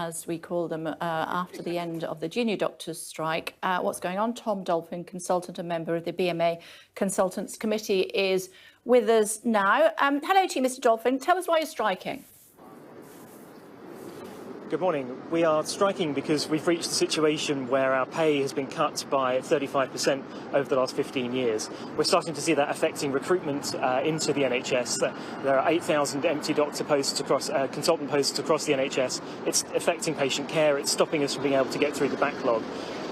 as we call them, after the end of the junior doctors' strike. What's going on? Tom Dolphin, consultant and member of the BMA Consultants Committee, is with us now. Hello to you, Mr. Dolphin. Tell us why you're striking. Good morning. We are striking because we've reached a situation where our pay has been cut by 35% over the last 15 years. We're starting to see that affecting recruitment into the NHS. There are 8,000 empty doctor posts across, consultant posts across the NHS. It's affecting patient care. It's stopping us from being able to get through the backlog.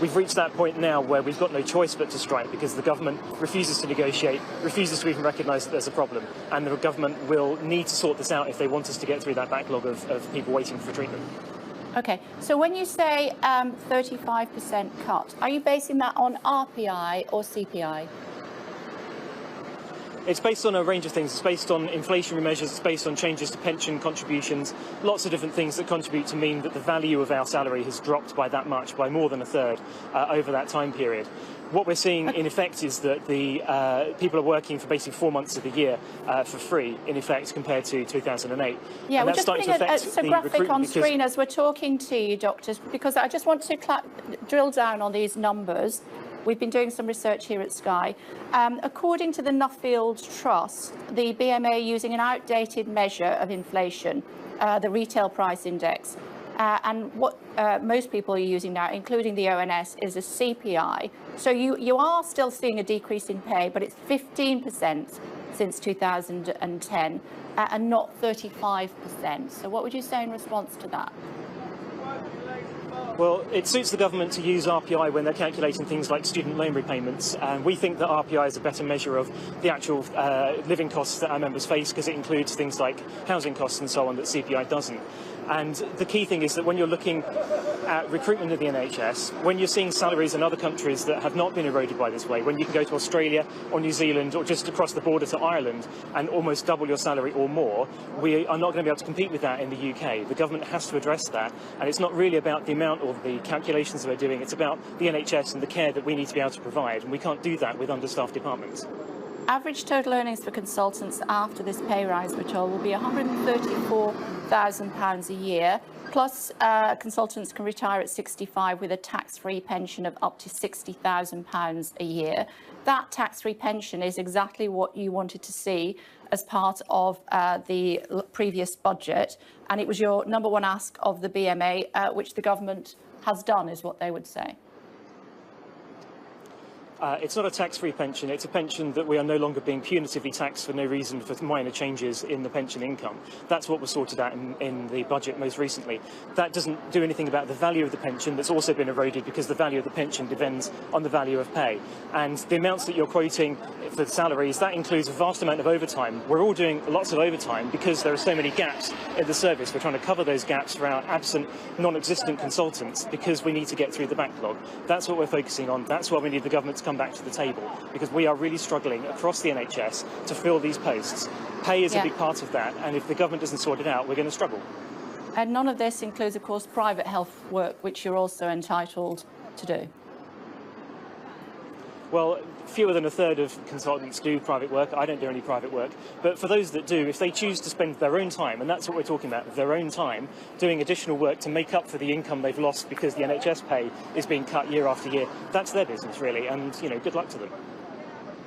We've reached that point now where we've got no choice but to strike because the government refuses to negotiate, refuses to even recognise that there's a problem, and the government will need to sort this out if they want us to get through that backlog of people waiting for treatment. OK, so when you say 35% cut, are you basing that on RPI or CPI? It's based on a range of things. It's based on inflationary measures, it's based on changes to pension contributions, lots of different things that contribute to mean that the value of our salary has dropped by that much, by more than a third over that time period. What we're seeing in effect is that the people are working for basically 4 months of the year for free, in effect, compared to 2008. Yeah, we're just putting a graphic on screen as we're talking to you, doctors, because I just want to drill down on these numbers. We've been doing some research here at Sky. According to the Nuffield Trust, the BMA using an outdated measure of inflation, the retail price index, and what most people are using now, including the ONS, is a CPI. So you are still seeing a decrease in pay, but it's 15% since 2010 and not 35%. So what would you say in response to that? Well, it suits the government to use RPI when they're calculating things like student loan repayments, and we think that RPI is a better measure of the actual living costs that our members face, because it includes things like housing costs and so on that CPI doesn't. And the key thing is that when you're looking at recruitment of the NHS, when you're seeing salaries in other countries that have not been eroded by this way, when you can go to Australia or New Zealand or just across the border to Ireland and almost double your salary or more, we are not going to be able to compete with that in the UK. The government has to address that, and it's not really about the amount or the calculations that we're doing, it's about the NHS and the care that we need to be able to provide, and we can't do that with understaffed departments. Average total earnings for consultants after this pay rise, we're told, will be £134,000 a year. Plus, consultants can retire at 65 with a tax-free pension of up to £60,000 a year. That tax-free pension is exactly what you wanted to see as part of the previous budget. And it was your number one ask of the BMA, which the government has done, is what they would say. It's not a tax-free pension. It's a pension that we are no longer being punitively taxed for no reason for minor changes in the pension income. That's what was sorted out in the budget most recently. That doesn't do anything about the value of the pension that's also been eroded, because the value of the pension depends on the value of pay. And the amounts that you're quoting for the salaries, that includes a vast amount of overtime. We're all doing lots of overtime because there are so many gaps in the service. We're trying to cover those gaps for our absent, non-existent consultants because we need to get through the backlog. That's what we're focusing on. That's why we need the government to come back to the table, because we are really struggling across the NHS to fill these posts. Pay is a big part of that, and if the government doesn't sort it out, we're going to struggle. And none of this includes, of course, private health work, which you're also entitled to do. Well, fewer than a third of consultants do private work. I don't do any private work. But for those that do, if they choose to spend their own time, and that's what we're talking about, their own time, doing additional work to make up for the income they've lost because the NHS pay is being cut year after year, that's their business, really. And, you know, good luck to them.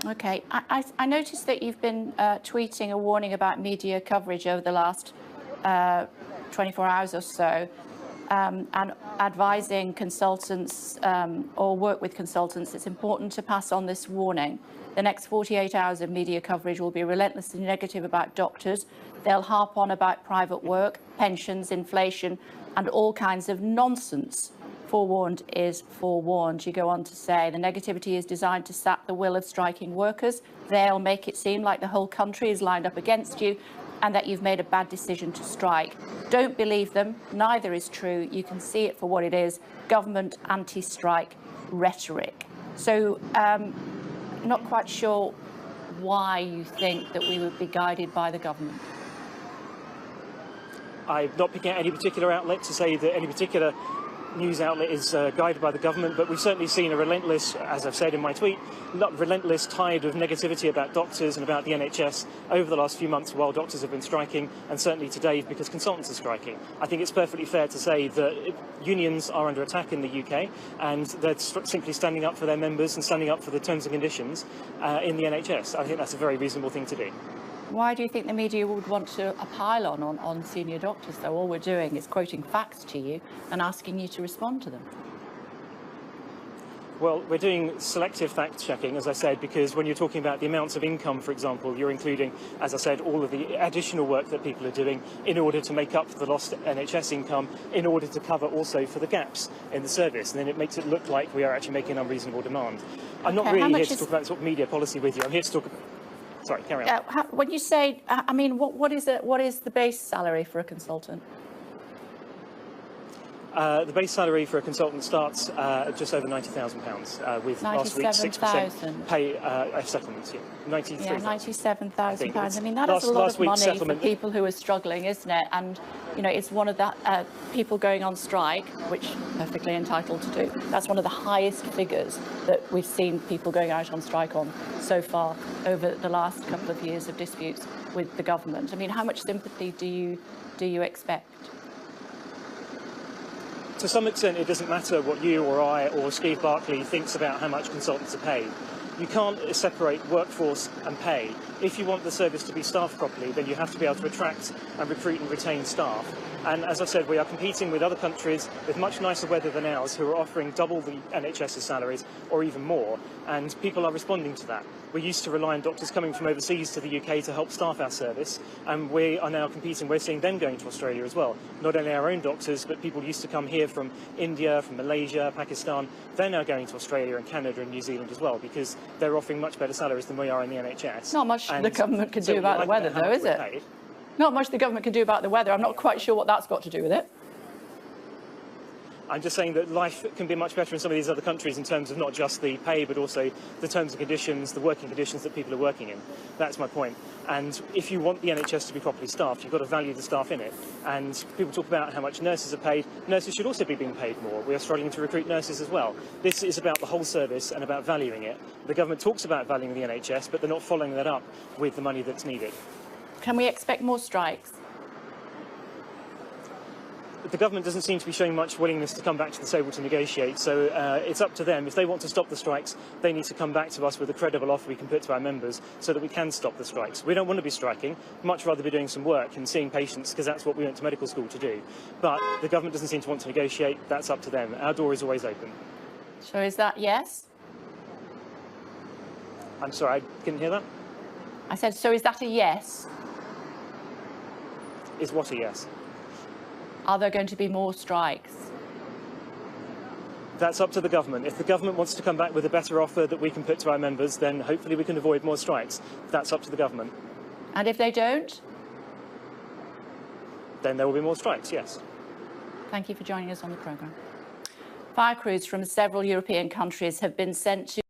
OK. I noticed that you've been tweeting a warning about media coverage over the last 24 hours or so. And advising consultants or work with consultants, it's important to pass on this warning. The next 48 hours of media coverage will be relentlessly negative about doctors. They'll harp on about private work, pensions, inflation, and all kinds of nonsense. Forewarned is forewarned. You go on to say the negativity is designed to sap the will of striking workers. They'll make it seem like the whole country is lined up against you and that you've made a bad decision to strike. Don't believe them. Neither is true. You can see it for what it is, government anti-strike rhetoric. So not quite sure why you think that we would be guided by the government. I'm not picking out any particular outlet to say that any particular news outlet is guided by the government, but we've certainly seen a relentless, as I've said in my tweet, relentless tide of negativity about doctors and about the NHS over the last few months while doctors have been striking, and certainly today because consultants are striking. I think it's perfectly fair to say that unions are under attack in the UK, and they're simply standing up for their members and standing up for the terms and conditions in the NHS. I think that's a very reasonable thing to do. Why do you think the media would want to pile on senior doctors, though? All we're doing is quoting facts to you and asking you to respond to them. Well, we're doing selective fact-checking, as I said, because when you're talking about the amounts of income, for example, you're including, as I said, all of the additional work that people are doing in order to make up for the lost NHS income, in order to cover also for the gaps in the service. And then it makes it look like we are actually making unreasonable demand. I'm not really here to talk about sort of media policy with you. I'm here to talk about... Sorry, carry on. When you say, I mean, what is the base salary for a consultant? The base salary for a consultant starts at just over £90,000, with last week's 6% pay settlements. Yeah, £97,000. I mean, that is a lot of money for people who are struggling, isn't it? And you know, it's one of the people going on strike, which perfectly entitled to do. That's one of the highest figures that we've seen people going out on strike on so far over the last couple of years of disputes with the government. I mean, how much sympathy do you expect? To some extent, it doesn't matter what you or I or Steve Barclay thinks about how much consultants are paid. You can't separate workforce and pay. If you want the service to be staffed properly, then you have to be able to attract and recruit and retain staff. And as I said, we are competing with other countries with much nicer weather than ours who are offering double the NHS's salaries or even more, and people are responding to that. We used to rely on doctors coming from overseas to the UK to help staff our service, and we are now competing. We're seeing them going to Australia as well. Not only our own doctors, but people used to come here from India, from Malaysia, Pakistan. They're now going to Australia and Canada and New Zealand as well, because they're offering much better salaries than we are in the NHS. Not much the government can do about the weather, though, is it? Not much the government can do about the weather. I'm not quite sure what that's got to do with it. I'm just saying that life can be much better in some of these other countries in terms of not just the pay, but also the terms and conditions, the working conditions that people are working in. That's my point. And if you want the NHS to be properly staffed, you've got to value the staff in it. And people talk about how much nurses are paid. Nurses should also be being paid more. We are struggling to recruit nurses as well. This is about the whole service and about valuing it. The government talks about valuing the NHS, but they're not following that up with the money that's needed. Can we expect more strikes? The government doesn't seem to be showing much willingness to come back to the table to negotiate, so it's up to them. If they want to stop the strikes, they need to come back to us with a credible offer we can put to our members so that we can stop the strikes. We don't want to be striking, much rather be doing some work and seeing patients, because that's what we went to medical school to do. But the government doesn't seem to want to negotiate. That's up to them. Our door is always open. So is that yes? I'm sorry, I didn't hear that. I said, so is that a yes? Is what a yes? Are there going to be more strikes? That's up to the government. If the government wants to come back with a better offer that we can put to our members, then hopefully we can avoid more strikes. That's up to the government. And if they don't? Then there will be more strikes, yes. Thank you for joining us on the programme. Fire crews from several European countries have been sent to